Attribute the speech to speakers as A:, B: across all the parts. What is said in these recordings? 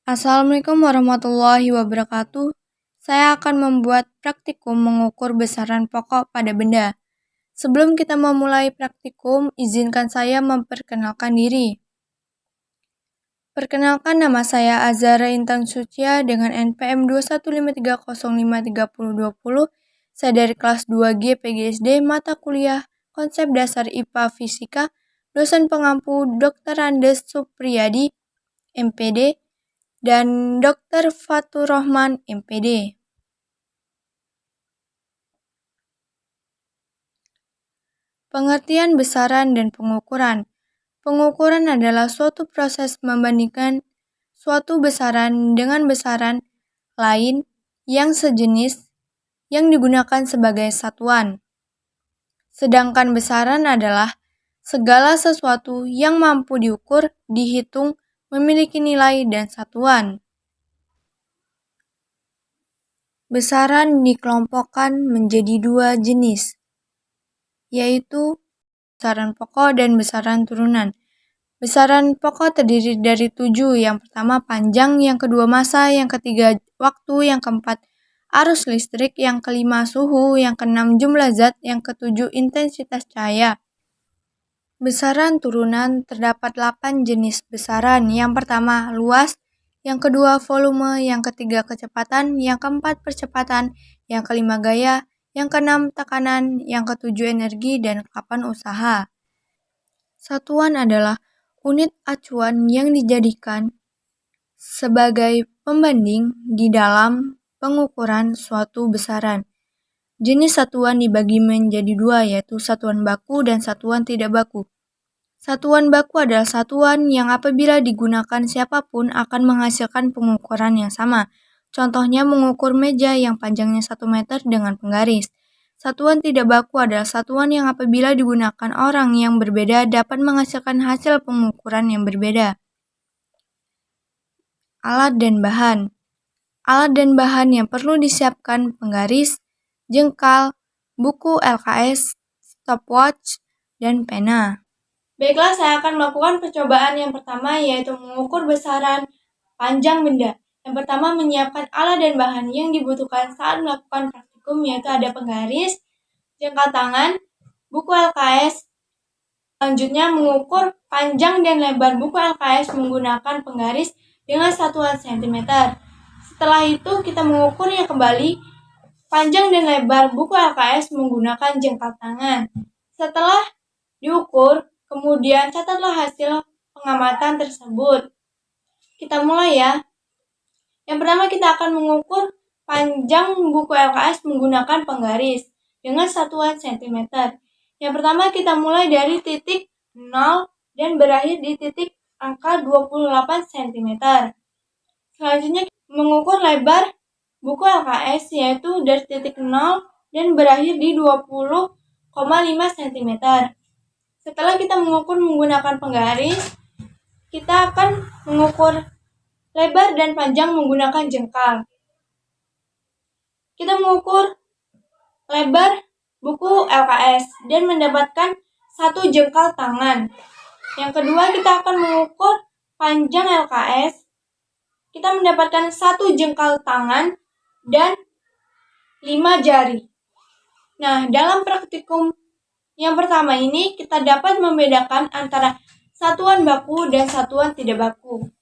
A: Assalamualaikum warahmatullahi wabarakatuh. Saya akan membuat praktikum mengukur besaran pokok pada benda. Sebelum kita memulai praktikum, izinkan saya memperkenalkan diri. Perkenalkan, nama saya Azara Intan Sucia dengan NPM 21530532020. Saya dari kelas 2G PGSD mata kuliah Konsep Dasar IPA Fisika, dosen pengampu Dr. Andes Supriyadi, MPD, dan Dr. Fatur Rahman, MPD. Pengertian besaran dan pengukuran. Pengukuran adalah suatu proses membandingkan suatu besaran dengan besaran lain yang sejenis yang digunakan sebagai satuan. Sedangkan besaran adalah segala sesuatu yang mampu diukur, dihitung, memiliki nilai dan satuan. Besaran dikelompokkan menjadi dua jenis, yaitu besaran pokok dan besaran turunan. Besaran pokok terdiri dari 7, yang pertama panjang, yang kedua massa, yang ketiga waktu, yang keempat arus listrik, yang kelima suhu, yang keenam jumlah zat, yang ketujuh intensitas cahaya. Besaran turunan terdapat 8 jenis besaran. Yang pertama luas, yang kedua volume, yang ketiga kecepatan, yang keempat percepatan, yang kelima gaya, yang keenam tekanan, yang ketujuh energi, dan kapan usaha. Satuan adalah unit acuan yang dijadikan sebagai pembanding di dalam pengukuran suatu besaran. Jenis satuan dibagi menjadi dua, yaitu satuan baku dan satuan tidak baku. Satuan baku adalah satuan yang apabila digunakan siapapun akan menghasilkan pengukuran yang sama. Contohnya mengukur meja yang panjangnya 1 meter dengan penggaris. Satuan tidak baku adalah satuan yang apabila digunakan orang yang berbeda dapat menghasilkan hasil pengukuran yang berbeda. Alat dan bahan. Alat dan bahan yang perlu disiapkan: penggaris, jengkal, buku LKS, stopwatch, dan pena. Baiklah, saya akan melakukan percobaan yang pertama, yaitu mengukur besaran panjang benda. Yang pertama, menyiapkan alat dan bahan yang dibutuhkan saat melakukan praktikum, yaitu ada penggaris, jengkal tangan, buku LKS. Selanjutnya, mengukur panjang dan lebar buku LKS menggunakan penggaris dengan satuan cm. Setelah itu, kita mengukurnya kembali panjang dan lebar buku LKS menggunakan jengkal tangan. Setelah diukur, kemudian catatlah hasil pengamatan tersebut. Kita mulai ya. Yang pertama kita akan mengukur panjang buku LKS menggunakan penggaris dengan satuan cm. Yang pertama kita mulai dari titik 0 dan berakhir di titik angka 28 cm. Selanjutnya mengukur lebar buku LKS, yaitu dari titik 0 dan berakhir di 20,5 cm. Setelah kita mengukur menggunakan penggaris, kita akan mengukur lebar dan panjang menggunakan jengkal. Kita mengukur lebar buku LKS dan mendapatkan 1 jengkal tangan. Yang kedua, kita akan mengukur panjang LKS. Kita mendapatkan 1 jengkal tangan dan 5 jari. Nah, dalam praktikum yang pertama ini kita dapat membedakan antara satuan baku dan satuan tidak baku.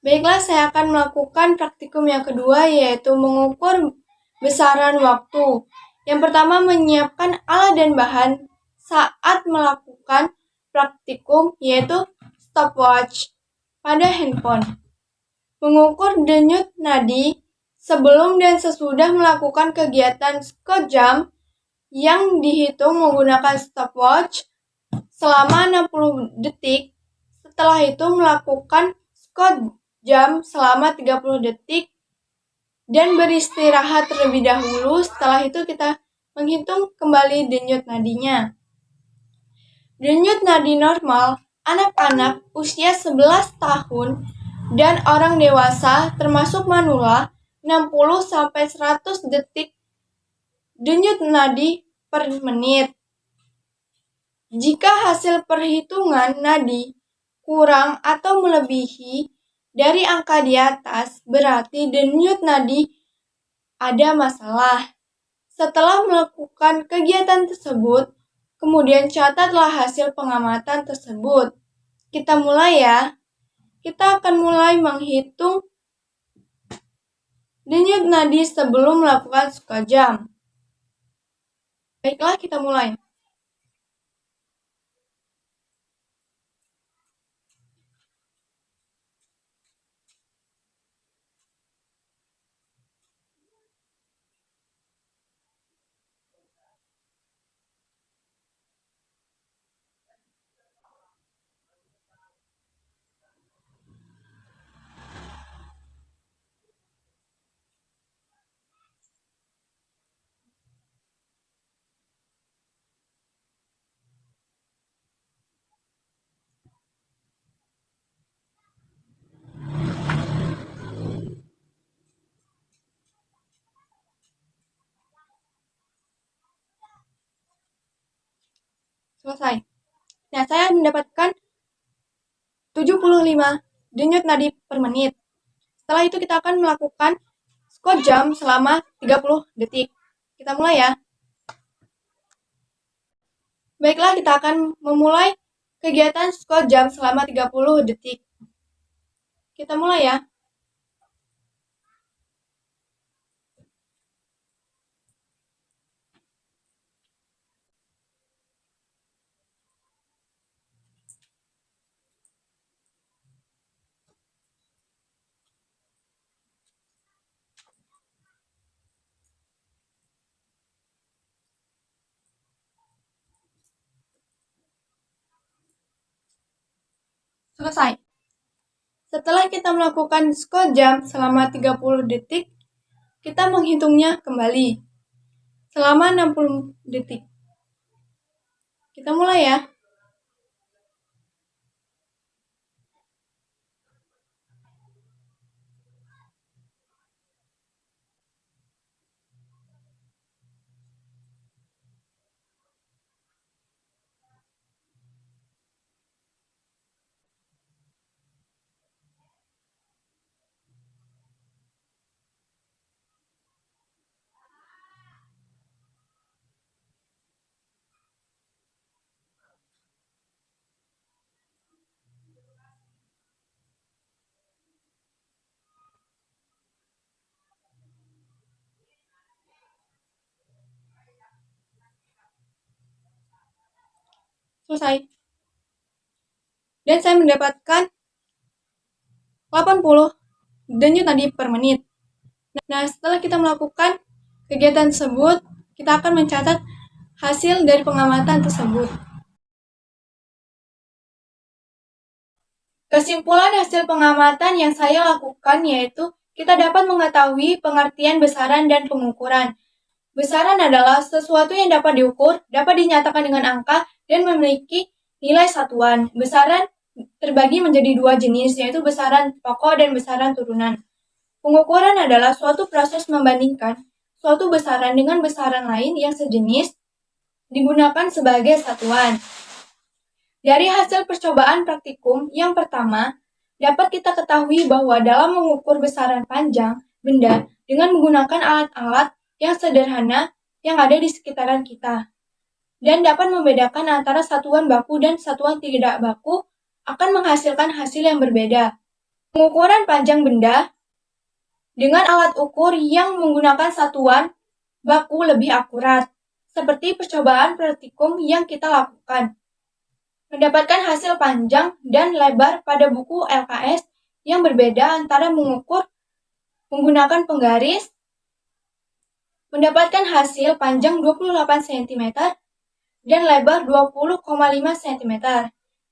A: Baiklah, saya akan melakukan praktikum yang kedua, yaitu mengukur besaran waktu. Yang pertama, menyiapkan alat dan bahan saat melakukan praktikum, yaitu stopwatch pada handphone. Mengukur denyut nadi sebelum dan sesudah melakukan kegiatan skot jam yang dihitung menggunakan stopwatch selama 60 detik. Setelah itu melakukan skot jam selama 30 detik dan beristirahat terlebih dahulu. Setelah itu kita menghitung kembali denyut nadinya. Denyut nadi normal anak-anak usia 11 tahun dan orang dewasa termasuk manula 60-100 detik denyut nadi per menit. Jika hasil perhitungan nadi kurang atau melebihi Dari angka di atas, berarti denyut nadi ada masalah. Setelah melakukan kegiatan tersebut, kemudian catatlah hasil pengamatan tersebut. Kita mulai ya. Kita akan mulai menghitung denyut nadi sebelum melakukan skor jam. Baiklah, kita mulai. Selesai. Nah, saya mendapatkan 75 denyut nadi per menit. Setelah itu kita akan melakukan skor jam selama 30 detik. Kita mulai ya. Baiklah, kita akan memulai kegiatan skor jam selama 30 detik. Kita mulai ya. Selesai. Setelah kita melakukan skor jam selama 30 detik, kita menghitungnya kembali selama 60 detik. Kita mulai ya. Selesai. Dan saya mendapatkan 80 denyut nadi per menit. Nah, setelah kita melakukan kegiatan tersebut, kita akan mencatat hasil dari pengamatan tersebut. Kesimpulan hasil pengamatan yang saya lakukan yaitu kita dapat mengetahui pengertian besaran dan pengukuran. Besaran adalah sesuatu yang dapat diukur, dapat dinyatakan dengan angka, dan memiliki nilai satuan. Besaran terbagi menjadi dua jenis, yaitu besaran pokok dan besaran turunan. Pengukuran adalah suatu proses membandingkan suatu besaran dengan besaran lain yang sejenis digunakan sebagai satuan. Dari hasil percobaan praktikum yang pertama, dapat kita ketahui bahwa dalam mengukur besaran panjang benda dengan menggunakan alat-alat yang sederhana yang ada di sekitaran kita, dan dapat membedakan antara satuan baku dan satuan tidak baku akan menghasilkan hasil yang berbeda. Pengukuran panjang benda dengan alat ukur yang menggunakan satuan baku lebih akurat, seperti percobaan praktikum yang kita lakukan. Mendapatkan hasil panjang dan lebar pada buku LKS yang berbeda antara mengukur menggunakan penggaris, mendapatkan hasil panjang 28 cm dan lebar 20,5 cm.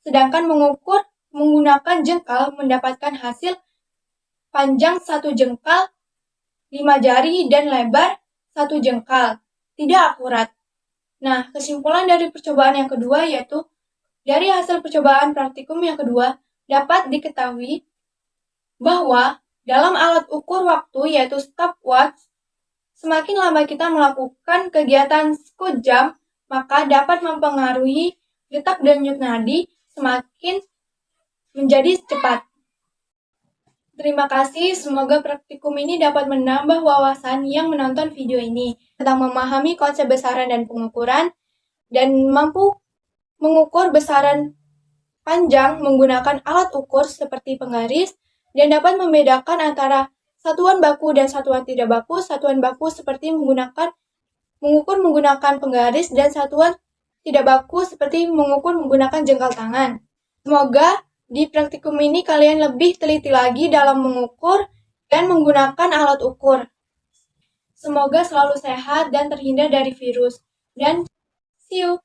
A: Sedangkan mengukur menggunakan jengkal mendapatkan hasil panjang 1 jengkal, 5 jari, dan lebar 1 jengkal. Tidak akurat. Nah, kesimpulan dari percobaan yang kedua yaitu dari hasil percobaan praktikum yang kedua dapat diketahui bahwa dalam alat ukur waktu yaitu stopwatch, semakin lama kita melakukan kegiatan skor jam, maka dapat mempengaruhi detak denyut nadi semakin menjadi cepat. Terima kasih, semoga praktikum ini dapat menambah wawasan yang menonton video ini tentang memahami konsep besaran dan pengukuran dan mampu mengukur besaran panjang menggunakan alat ukur seperti penggaris dan dapat membedakan antara satuan baku dan satuan tidak baku. Satuan baku seperti mengukur menggunakan penggaris dan satuan tidak baku seperti mengukur menggunakan jengkal tangan. Semoga di praktikum ini kalian lebih teliti lagi dalam mengukur dan menggunakan alat ukur. Semoga selalu sehat dan terhindar dari virus. Dan see you!